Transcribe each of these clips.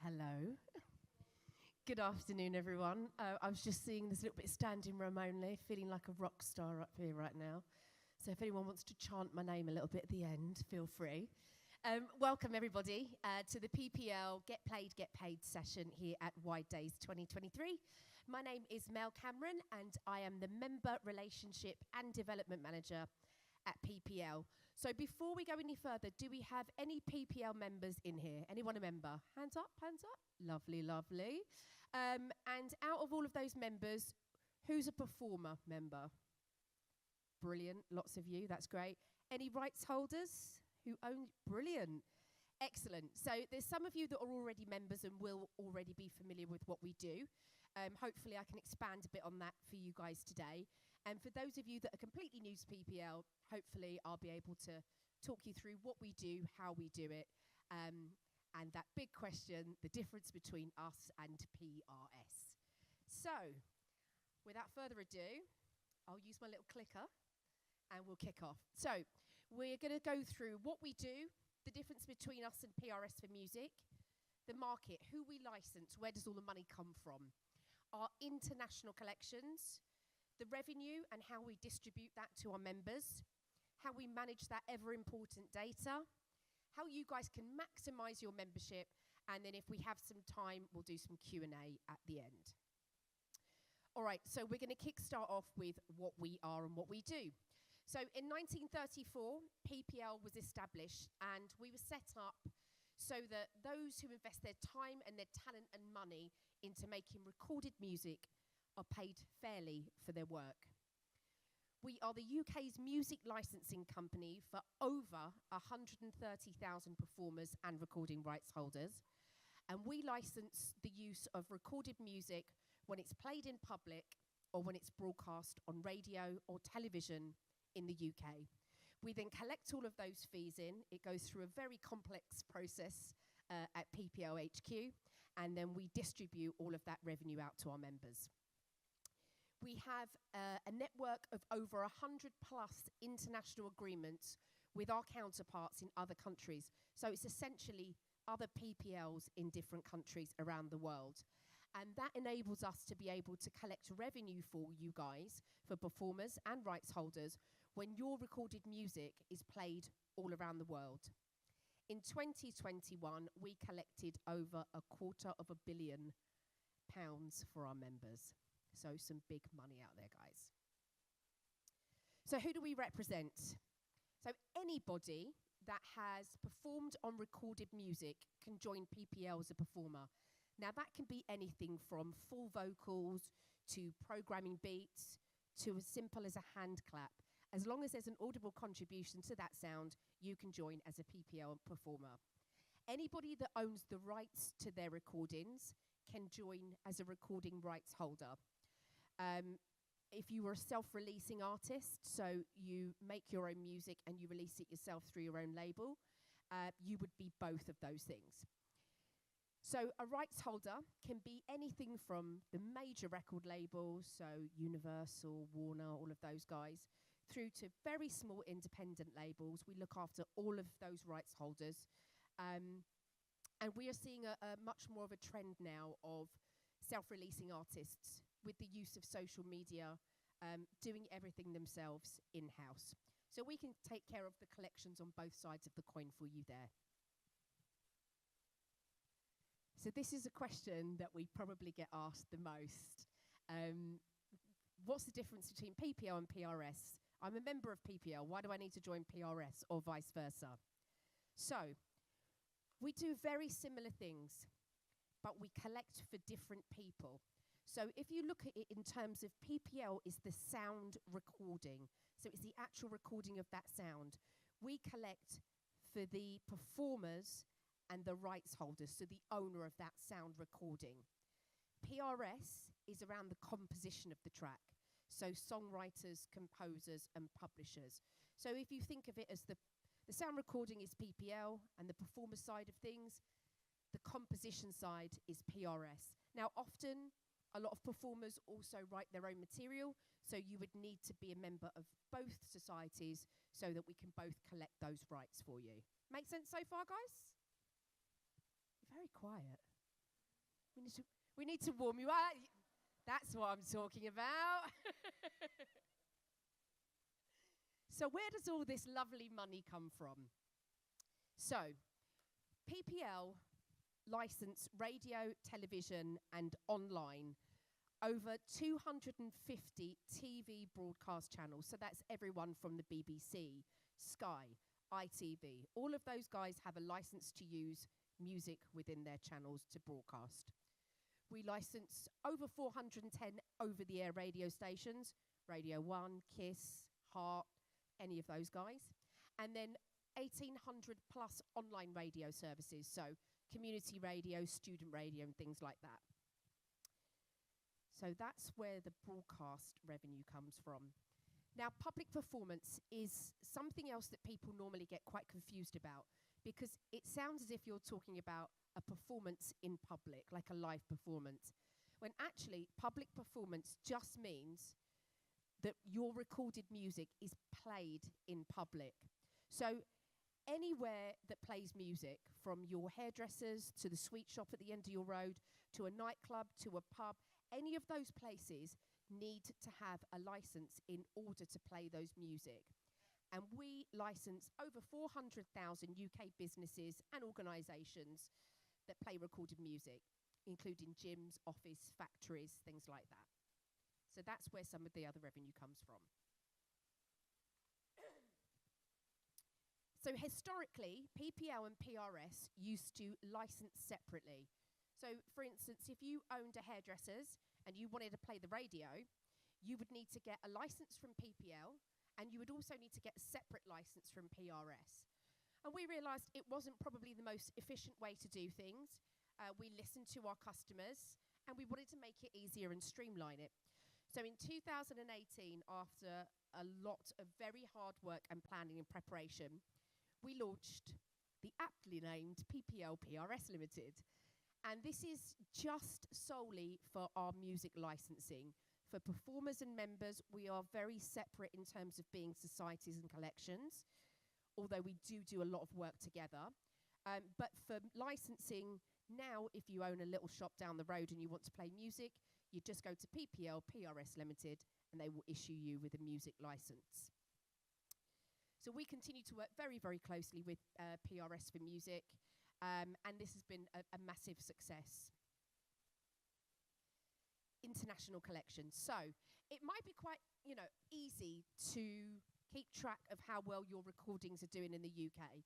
Hello. Good afternoon, everyone. I was just seeing this little bit of standing room only, feeling like a rock star up here right now. So if anyone wants to chant my name a little bit at the end, feel free. Welcome, everybody, to the PPL Get Played, Get Paid session here at Wide Days 2023. My name is Mel Cameron, and I am the Member Relationship and Development Manager at PPL. So before we go any further, do we have any PPL members in here? Anyone a member? Hands up, hands up. Lovely, lovely. And out of all of those members, who's a performer member? Brilliant, lots of you, that's great. Any rights holders who own? Brilliant, excellent. So there's some of you that are already members and will already be familiar with what we do. Hopefully I can expand a bit on that for you guys today. And for those of you that are completely new to PPL, hopefully I'll be able to talk you through what we do, how we do it, and that big question, the difference between us and PRS. So, without further ado, I'll use my little clicker and we'll kick off. So, we're going to go through what we do, the difference between us and PRS for music, the market, who we license, where does all the money come from, our international collections, the revenue and how we distribute that to our members, how we manage that ever important data, how you guys can maximize your membership, and then if we have some time, we'll do some Q&A at the end. All right, so we're going to kickstart off with what we are and what we do. So in 1934, PPL was established, and we were set up so that those who invest their time and their talent and money into making recorded music are paid fairly for their work. We are the UK's music licensing company for over 130,000 performers and recording rights holders. And we license the use of recorded music when it's played in public or when it's broadcast on radio or television in the UK. We then collect all of those fees in. It goes through a very complex process at PPL HQ, and then we distribute all of that revenue out to our members. We have a network of over 100 plus international agreements with our counterparts in other countries. So it's essentially other PPLs in different countries around the world. And that enables us to be able to collect revenue for you guys, for performers and rights holders, when your recorded music is played all around the world. In 2021, we collected over £250 million for our members. So some big money out there, guys. So who do we represent? So anybody that has performed on recorded music can join PPL as a performer. Now that can be anything from full vocals to programming beats to as simple as a hand clap. As long as there's an audible contribution to that sound, you can join as a PPL performer. Anybody that owns the rights to their recordings can join as a recording rights holder. If you were a self-releasing artist, so you make your own music and you release it yourself through your own label, you would be both of those things. So a rights holder can be anything from the major record labels, so Universal, Warner, all of those guys, through to very small independent labels. We look after all of those rights holders. And we are seeing a much more of a trend now of self-releasing artists with the use of social media, doing everything themselves in-house. So we can take care of the collections on both sides of the coin for you there. So this is a question that we probably get asked the most. What's the difference between PPL and PRS? I'm a member of PPL, why do I need to join PRS, or vice versa? So we do very similar things, but we collect for different people. So if you look at it in terms of PPL is the sound recording. So it's the actual recording of that sound. We collect for the performers and the rights holders, so the owner of that sound recording. PRS is around the composition of the track. So songwriters, composers, and publishers. So if you think of it as the sound recording is PPL and the performer side of things, the composition side is PRS. Now often, a lot of performers also write their own material, so you would need to be a member of both societies so that we can both collect those rights for you. Make sense so far, guys? You're very quiet. We need to, we need to warm you up. That's what I'm talking about. So where does all this lovely money come from? So PPL license radio, television, and online over 250 TV broadcast channels. So that's everyone from the BBC, Sky, ITV. All of those guys have a license to use music within their channels to broadcast. We license over 410 over-the-air radio stations, Radio 1, KISS, Heart, any of those guys. And then 1,800 plus online radio services, so community radio, student radio, and things like that. So that's where the broadcast revenue comes from. Now, public performance is something else that people normally get quite confused about, because it sounds as if you're talking about a performance in public, like a live performance, when actually public performance just means that your recorded music is played in public. So anywhere that plays music, from your hairdressers to the sweet shop at the end of your road, to a nightclub, to a pub, any of those places need to have a license in order to play those music. And we license over 400,000 UK businesses and organisations that play recorded music, including gyms, office, factories, things like that. So that's where some of the other revenue comes from. So historically, PPL and PRS used to license separately. So for instance, if you owned a hairdresser's and you wanted to play the radio, you would need to get a license from PPL, and you would also need to get a separate license from PRS. And we realised it wasn't probably the most efficient way to do things. We listened to our customers, and we wanted to make it easier and streamline it. So in 2018, after a lot of very hard work and planning and preparation, we launched the aptly named PPL PRS Limited. And this is just solely for our music licensing. For performers and members, we are very separate in terms of being societies and collections, although we do a lot of work together. But for licensing, now if you own a little shop down the road and you want to play music, you just go to PPL PRS Limited and they will issue you with a music license. So we continue to work very, very closely with PRS for music, and this has been a massive success. International collections. So it might be quite, easy to keep track of how well your recordings are doing in the UK.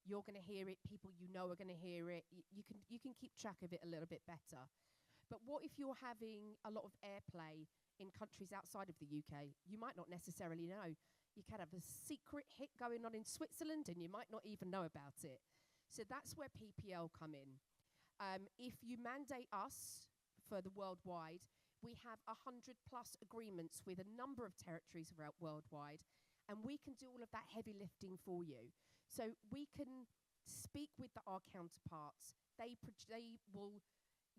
You're going to hear it, people you know are going to hear it. You can keep track of it a little bit better. But what if you're having a lot of airplay in countries outside of the UK? You might not necessarily know. You can have a secret hit going on in Switzerland and you might not even know about it. So that's where PPL come in. If you mandate us for the worldwide, we have 100 plus agreements with a number of territories worldwide, and we can do all of that heavy lifting for you. So we can speak with our counterparts. They will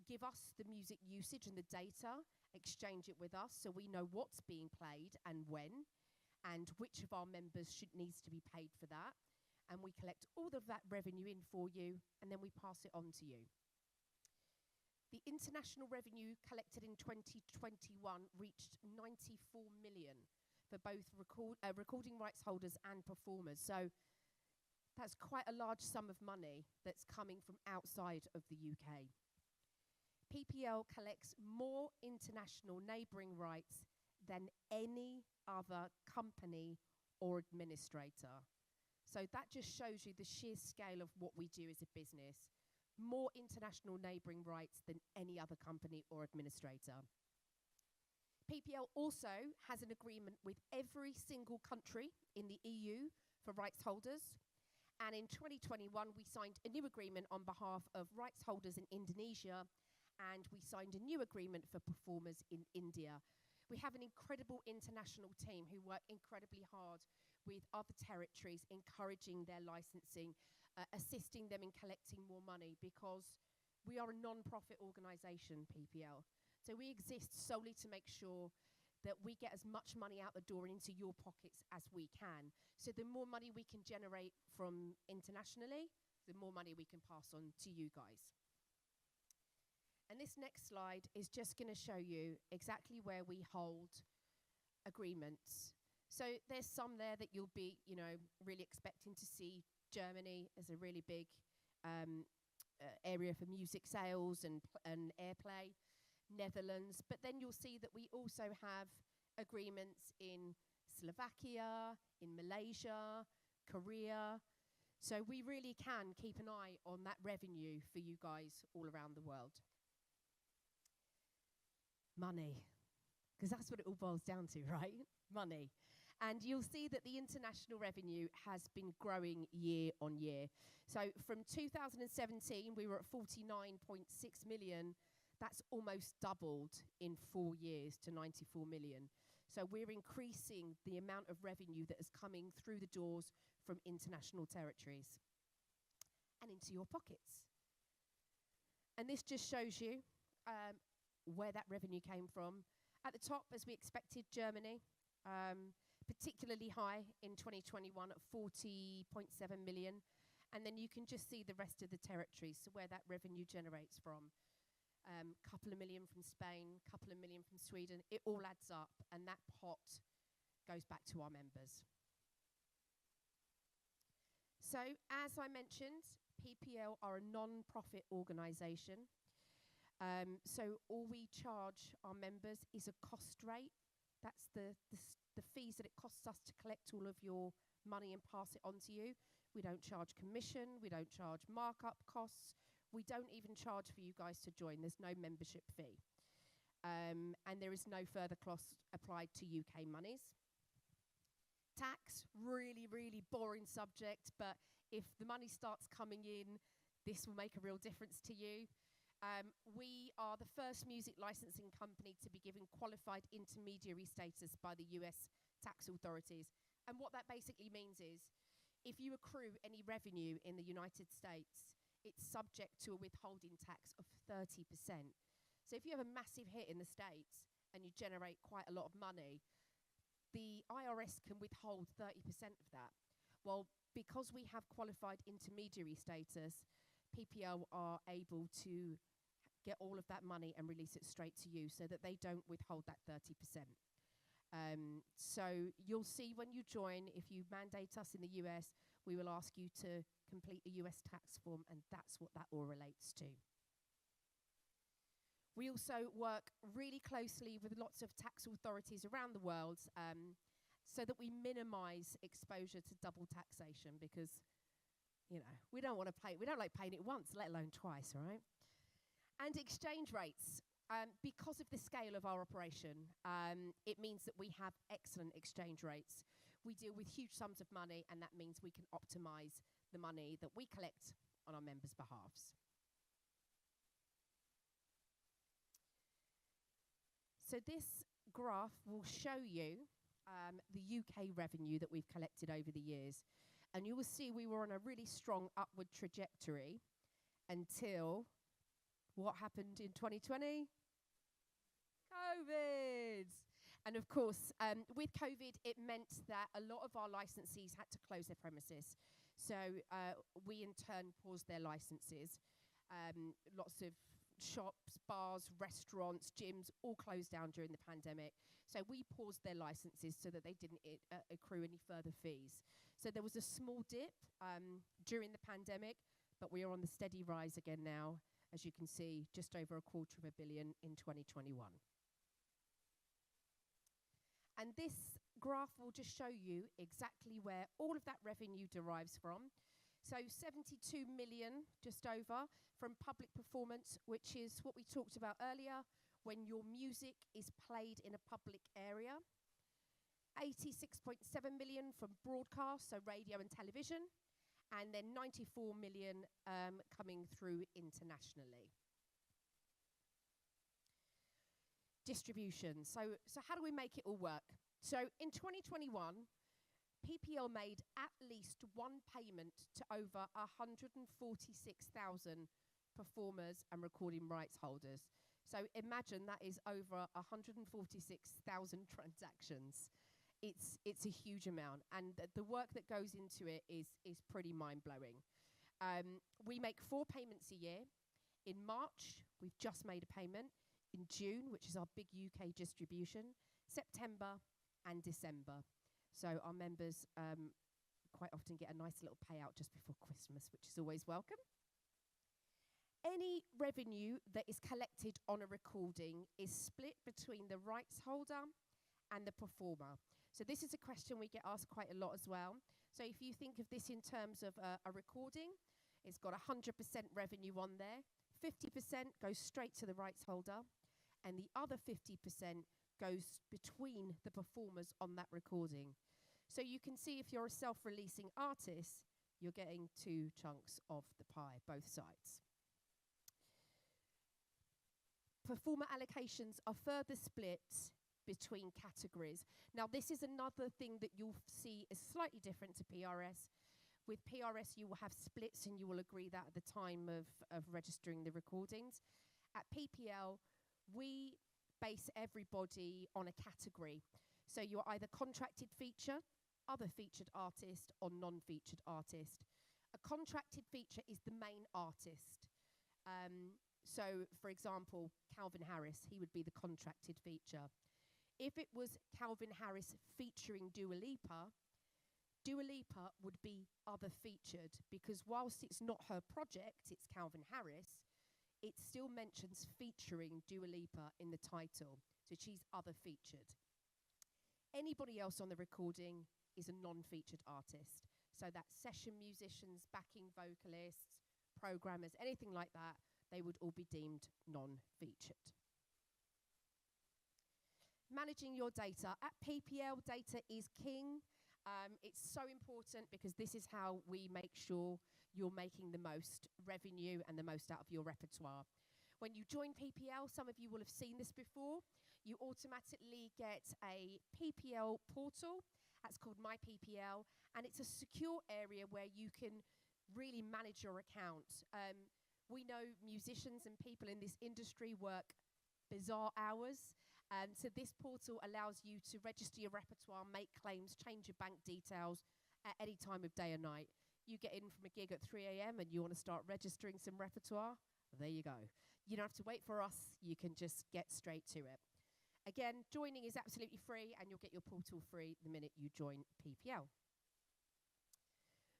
give us the music usage and the data, exchange it with us so we know what's being played and when, and which of our members needs to be paid for that. And we collect all of that revenue in for you, and then we pass it on to you. The international revenue collected in 2021 reached 94 million for both recording rights holders and performers. So that's quite a large sum of money that's coming from outside of the UK. PPL collects more international neighbouring rights than any other company or administrator. So that just shows you the sheer scale of what we do as a business. More international neighbouring rights than any other company or administrator. PPL also has an agreement with every single country in the EU for rights holders. And in 2021, we signed a new agreement on behalf of rights holders in Indonesia, and we signed a new agreement for performers in India. We have an incredible international team who work incredibly hard with other territories, encouraging their licensing, assisting them in collecting more money, because we are a non-profit organisation, PPL. So we exist solely to make sure that we get as much money out the door and into your pockets as we can. So the more money we can generate from internationally, the more money we can pass on to you guys. And this next slide is just going to show you exactly where we hold agreements. So there's some there that you'll be, really expecting to see. Germany as a really big area for music sales and airplay. Netherlands, but then you'll see that we also have agreements in Slovakia, in Malaysia, Korea. So we really can keep an eye on that revenue for you guys all around the world. Money, because that's what it all boils down to, right? Money. And you'll see that the international revenue has been growing year on year. So from 2017, we were at 49.6 million. That's almost doubled in 4 years to 94 million. So we're increasing the amount of revenue that is coming through the doors from international territories and into your pockets. And this just shows you where that revenue came from. At the top, as we expected, Germany, particularly high in 2021 at 40.7 million. And then you can just see the rest of the territories, so where that revenue generates from. Couple of million from Spain, couple of million from Sweden. It all adds up, and that pot goes back to our members. So, as I mentioned, PPL are a non-profit organisation. So all we charge our members is a cost rate. That's the fees that it costs us to collect all of your money and pass it on to you. We don't charge commission. We don't charge markup costs. We don't even charge for you guys to join. There's no membership fee. And there is no further cost applied to UK monies. Tax, really, really boring subject, but if the money starts coming in, this will make a real difference to you. We are the first music licensing company to be given qualified intermediary status by the US tax authorities. And what that basically means is, if you accrue any revenue in the United States, it's subject to a withholding tax of 30%. So if you have a massive hit in the States and you generate quite a lot of money, the IRS can withhold 30% of that. Well, because we have qualified intermediary status, PPL are able to get all of that money and release it straight to you so that they don't withhold that 30%. So you'll see when you join, if you mandate us in the US, we will ask you to complete a US tax form, and that's what that all relates to. We also work really closely with lots of tax authorities around the world so that we minimize exposure to double taxation because, we don't like paying it once, let alone twice, right? And exchange rates. Because of the scale of our operation, it means that we have excellent exchange rates. We deal with huge sums of money, and that means we can optimize the money that we collect on our members' behalves. So this graph will show you the UK revenue that we've collected over the years. And you will see we were on a really strong upward trajectory until what happened in 2020? COVID. And of course, with COVID, it meant that a lot of our licensees had to close their premises. So we in turn paused their licenses. Lots of shops, bars, restaurants, gyms, all closed down during the pandemic. So we paused their licenses so that they didn't accrue any further fees. So there was a small dip during the pandemic, but we are on the steady rise again now, as you can see, just over $250 million in 2021. And this graph will just show you exactly where all of that revenue derives from. So 72 million, just over, from public performance, which is what we talked about earlier, when your music is played in a public area. 86.7 million from broadcast, so radio and television. And then 94 million coming through internationally. Distribution. So how do we make it all work? So in 2021, PPL made at least one payment to over 146,000 performers and recording rights holders. So imagine that is over 146,000 transactions. It's a huge amount, and the work that goes into it is pretty mind-blowing. We make 4 payments a year. In March, we've just made a payment. In June, which is our big UK distribution, September and December. So our members quite often get a nice little payout just before Christmas, which is always welcome. Any revenue that is collected on a recording is split between the rights holder and the performer. So this is a question we get asked quite a lot as well. So if you think of this in terms of a recording, it's got 100% revenue on there. 50% goes straight to the rights holder, and the other 50% goes between the performers on that recording. So you can see if you're a self-releasing artist, you're getting 2 chunks of the pie, both sides. Performer allocations are further split between categories. Now, this is another thing that you'll see is slightly different to PRS. With PRS, you will have splits, and you will agree that at the time of registering the recordings. At PPL, we base everybody on a category. So you're either contracted feature, other featured artist, or non-featured artist. A contracted feature is the main artist. So, for example, Calvin Harris, he would be the contracted feature. If it was Calvin Harris featuring Dua Lipa, Dua Lipa would be other featured, because whilst it's not her project, it's Calvin Harris, it still mentions featuring Dua Lipa in the title, so she's other featured. Anybody else on the recording is a non-featured artist, so that's session musicians, backing vocalists, programmers, anything like that, they would all be deemed non-featured. Managing your data. At PPL, data is king. It's so important because this is how we make sure you're making the most revenue and the most out of your repertoire. When you join PPL, some of you will have seen this before, you automatically get a PPL portal. That's called My PPL, and it's a secure area where you can really manage your account. We know musicians and people in this industry work bizarre hours. So this portal allows you to register your repertoire, make claims, change your bank details at any time of day or night. You get in from a gig at 3 a.m. and you want to start registering some repertoire, there you go. You don't have to wait for us, you can just get straight to it. Again, joining is absolutely free, and you'll get your portal free the minute you join PPL.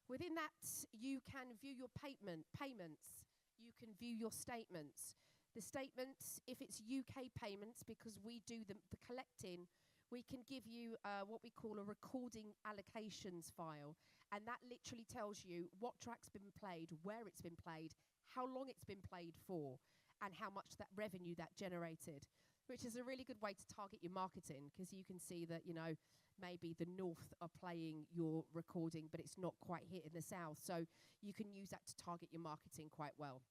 Within that, you can view your payments, you can view your statements. The statements, if it's UK payments, because we do the collecting, we can give you what we call a recording allocations file. And that literally tells you what track's been played, where it's been played, how long it's been played for, and how much that revenue that generated, which is a really good way to target your marketing, because you can see that, you know, maybe the North are playing your recording, but it's not quite hitting the South. So you can use that to target your marketing quite well.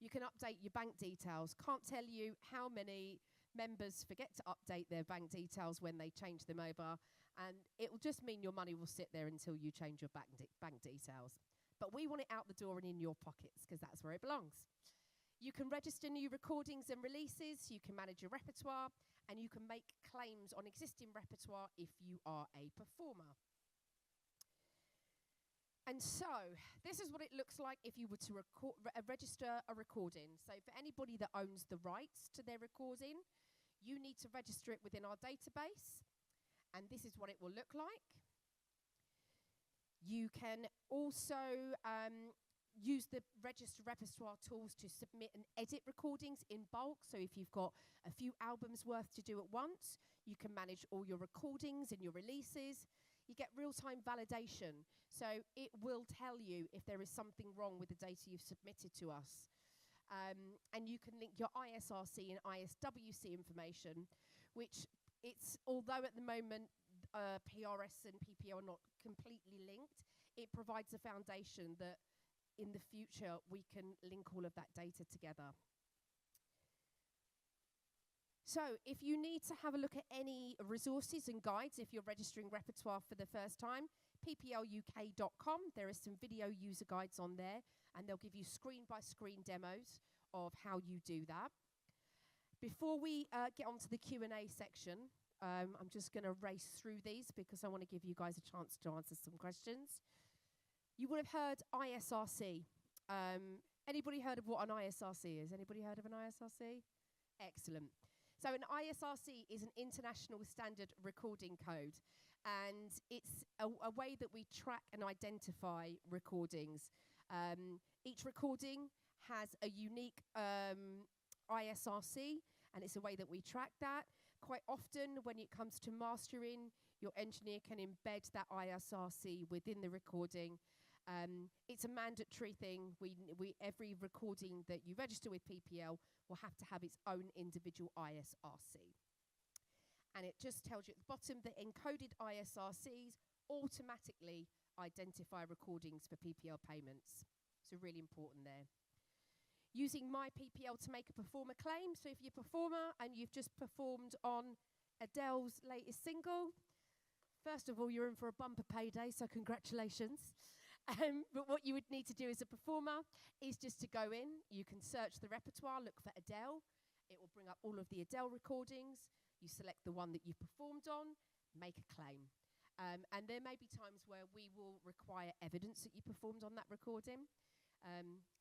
You can update your bank details. Can't tell you how many members forget to update their bank details when they change them over, and it will just mean your money will sit there until you change your bank details. But we want it out the door and in your pockets, because that's where it belongs. You can register new recordings and releases, you can manage your repertoire, and you can make claims on existing repertoire if you are a performer. And so, this is what it looks like if you were to register a recording. So for anybody that owns the rights to their recording, you need to register it within our database. And this is what it will look like. You can also use the register repertoire tools to submit and edit recordings in bulk. So if you've got a few albums worth to do at once, you can manage all your recordings and your releases. You get real-time validation. So it will tell you if there is something wrong with the data you've submitted to us. And you can link your ISRC and ISWC information, which although at the moment PRS and PPL are not completely linked, it provides a foundation that in the future we can link all of that data together. So if you need to have a look at any resources and guides, if you're registering repertoire for the first time, ppluk.com, there are some video user guides on there, and they'll give you screen-by-screen demos of how you do that. Before we get onto the Q&A section, I'm just going to race through these because I want to give you guys a chance to answer some questions. You would have heard ISRC. Anybody heard of what an ISRC is? Anybody heard of an ISRC? Excellent. So an ISRC is an international standard recording code, and it's a way that we track and identify recordings. Each recording has a unique ISRC, and it's a way that we track that. Quite often, when it comes to mastering, your engineer can embed that ISRC within the recording. It's a mandatory thing. Every recording that you register with PPL will have to have its own individual ISRC. And it just tells you at the bottom that encoded ISRCs automatically identify recordings for PPL payments. So really important there. Using My PPL to make a performer claim. So if you're a performer and you've just performed on Adele's latest single, first of all, you're in for a bumper payday, so congratulations. But what you would need to do as a performer is just to go in. You can search the repertoire, look for Adele. It will bring up all of the Adele recordings. You select the one that you performed on, make a claim. And there may be times where we will require evidence that you performed on that recording.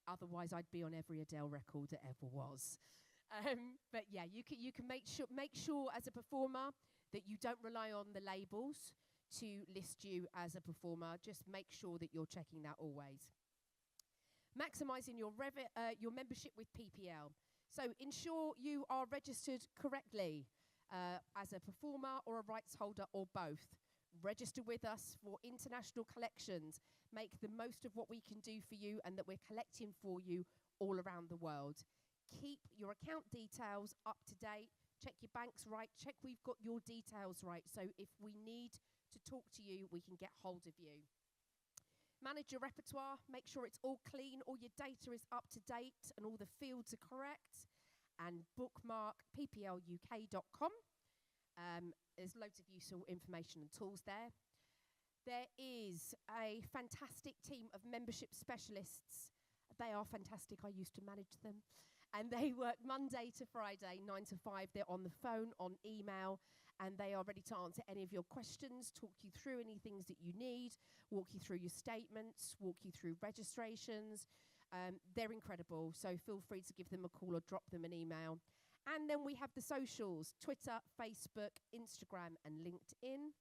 Otherwise, I'd be on every Adele record that ever was. But yeah, you can make sure as a performer that you don't rely on the labels to list you as a performer. Just make sure that you're checking that always. Maximising your membership with PPL. So ensure you are registered correctly as a performer or a rights holder or both. Register with us for international collections. Make the most of what we can do for you and that we're collecting for you all around the world. Keep your account details up to date. Check your banks right. Check we've got your details right. So if we need to talk to you, we can get hold of you. Manage your repertoire. Make sure it's all clean. All your data is up to date and all the fields are correct. And bookmark ppluk.com. There's loads of useful information and tools there. There is a fantastic team of membership specialists. They are fantastic. I used to manage them. And they work Monday to Friday, 9 to 5. They're on the phone, on email, and they are ready to answer any of your questions, talk you through any things that you need, walk you through your statements, walk you through registrations. They're incredible, so feel free to give them a call or drop them an email. And then we have the socials, Twitter, Facebook, Instagram, and LinkedIn.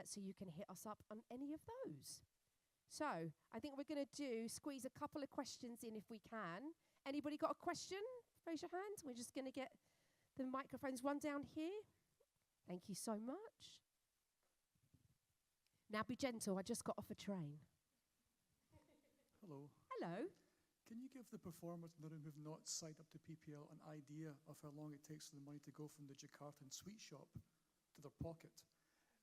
So you can hit us up on any of those. So I think we're going to squeeze a couple of questions in if we can. Anybody got a question? Raise your hand. We're just going to get the microphones. One down here. Thank you so much. Now be gentle. I just got off a train. Hello. Hello. Can you give the performers in the room who've not signed up to PPL an idea of how long it takes for the money to go from the Jakartan sweet shop to their pocket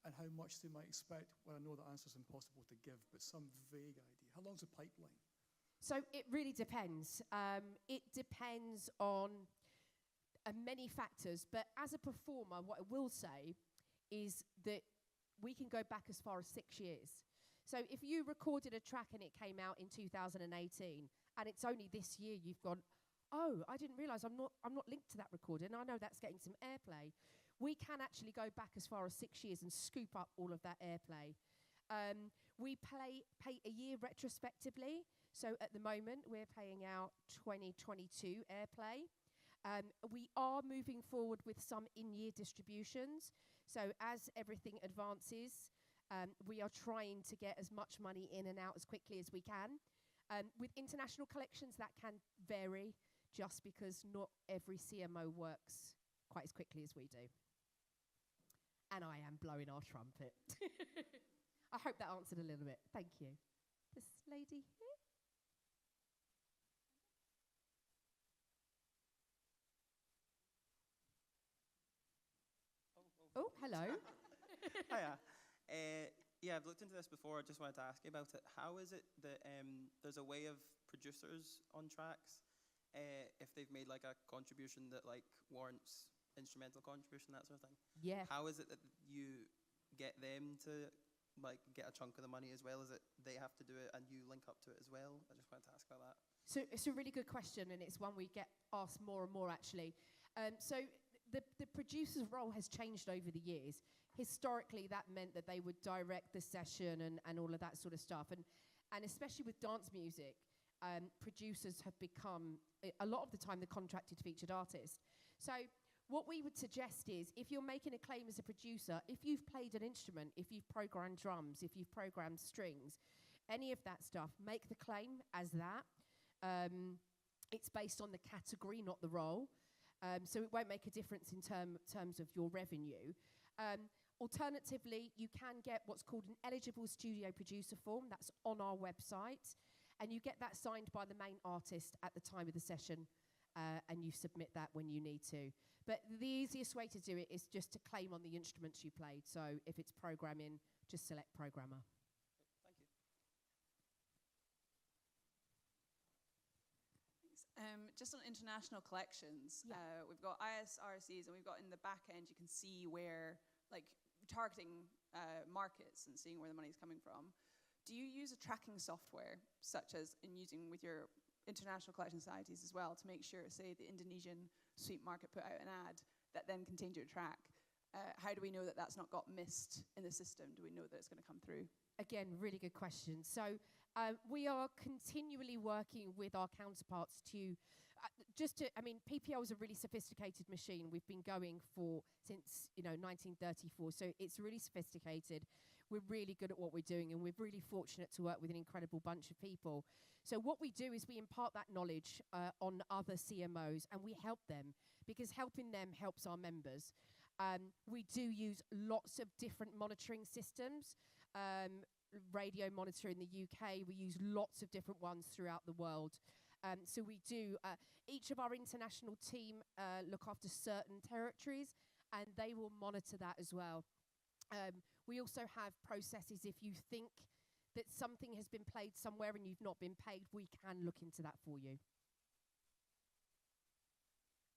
and how much they might expect? Well, I know the answer is impossible to give, but some vague idea. How long's the pipeline? So it really depends. It depends on many factors. But as a performer, what I will say is that we can go back as far as 6 years. So if you recorded a track and it came out in 2018, and it's only this year you've gone, oh, I didn't realise I'm not linked to that recording. I know that's getting some airplay. We can actually go back as far as 6 years and scoop up all of that airplay. We pay a year retrospectively. So at the moment, we're paying out 2022 airplay. We are moving forward with some in-year distributions. So as everything advances, we are trying to get as much money in and out as quickly as we can. With international collections, that can vary just because not every CMO works quite as quickly as we do. And I am blowing our trumpet. I hope that answered a little bit. Thank you. This lady here. Oh, hello. Hiya. Yeah, I've looked into this before. I just wanted to ask you about it. How is it that there's a way of producers on tracks, if they've made like a contribution that like warrants instrumental contribution, that sort of thing? Yeah. How is it that you get them to like get a chunk of the money as well as it they have to do it and you link up to it as well? I just wanted to ask about that. So it's a really good question, and it's one we get asked more and more actually. So the producer's role has changed over the years. Historically, that meant that they would direct the session and all of that sort of stuff. And especially with dance music, producers have become, a lot of the time, the contracted featured artist. So what we would suggest is, if you're making a claim as a producer, if you've played an instrument, if you've programmed drums, if you've programmed strings, any of that stuff, make the claim as that. It's based on the category, not the role. So it won't make a difference in terms of your revenue. Alternatively, you can get what's called an eligible studio producer form. That's on our website. And you get that signed by the main artist at the time of the session, and you submit that when you need to. But the easiest way to do it is just to claim on the instruments you played. So if it's programming, just select programmer. Thank you. Just on international collections, we've got ISRCs, and we've got in the back end, you can see where, like, targeting markets and seeing where the money's coming from. Do you use a tracking software, such as in using with your international collection societies as well, to make sure, say, the Indonesian sweet market put out an ad that then contained your track? How do we know that that's not got missed in the system? Do we know that it's going to come through? Again, really good question. So we are continually working with our counterparts to, PPL is a really sophisticated machine. We've been going since 1934, so it's really sophisticated. We're really good at what we're doing, and we're really fortunate to work with an incredible bunch of people. So what we do is we impart that knowledge on other CMOs, and we help them, because helping them helps our members. We do use lots of different monitoring systems. Radio Monitor in the UK, we use lots of different ones throughout the world. So we do, each of our international team look after certain territories, and they will monitor that as well. We also have processes. If you think that something has been played somewhere and you've not been paid, we can look into that for you.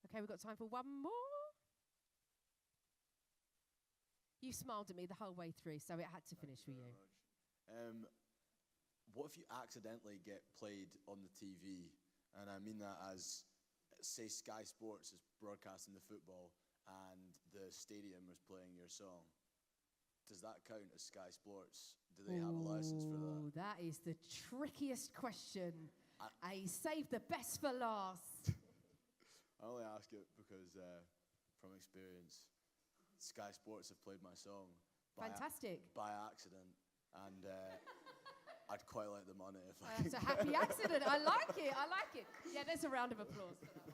Okay, we've got time for one more. You smiled at me the whole way through, so it had to finish for you. What if you accidentally get played on the TV? And I mean that as, say, Sky Sports is broadcasting the football and the stadium was playing your song. Does that count as Sky Sports? Do they have a license for that? That is the trickiest question. I saved the best for last. I only ask it because, from experience, Sky Sports have played my song Fantastic. By accident, and I'd quite like the money if I could. That's a happy accident. I like it. I like it. Yeah, there's a round of applause for that one.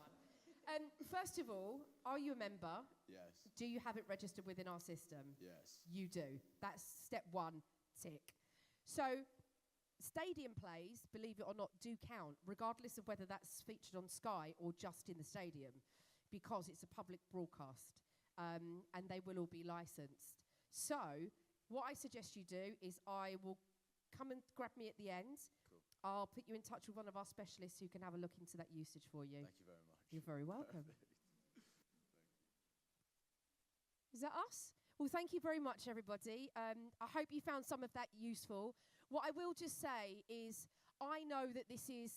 First of all, are you a member? Yes. Do you have it registered within our system? Yes. You do. That's step one, tick. So stadium plays, believe it or not, do count, regardless of whether that's featured on Sky or just in the stadium, because it's a public broadcast, and they will all be licensed. So what I suggest you do is I will come and grab me at the end. Cool. I'll put you in touch with one of our specialists who can have a look into that usage for you. Thank you very much. You're very welcome. Is that us? Well, thank you very much, everybody. I hope you found some of that useful. What I will just say is I know that this is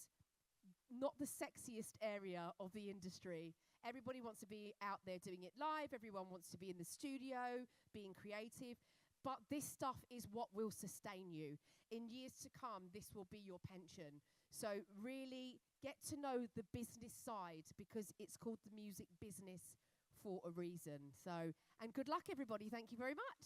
not the sexiest area of the industry. Everybody wants to be out there doing it live. Everyone wants to be in the studio, being creative. But this stuff is what will sustain you. In years to come, this will be your pension. So really get to know the business side, because it's called the music business for a reason. So, and good luck, everybody. Thank you very much.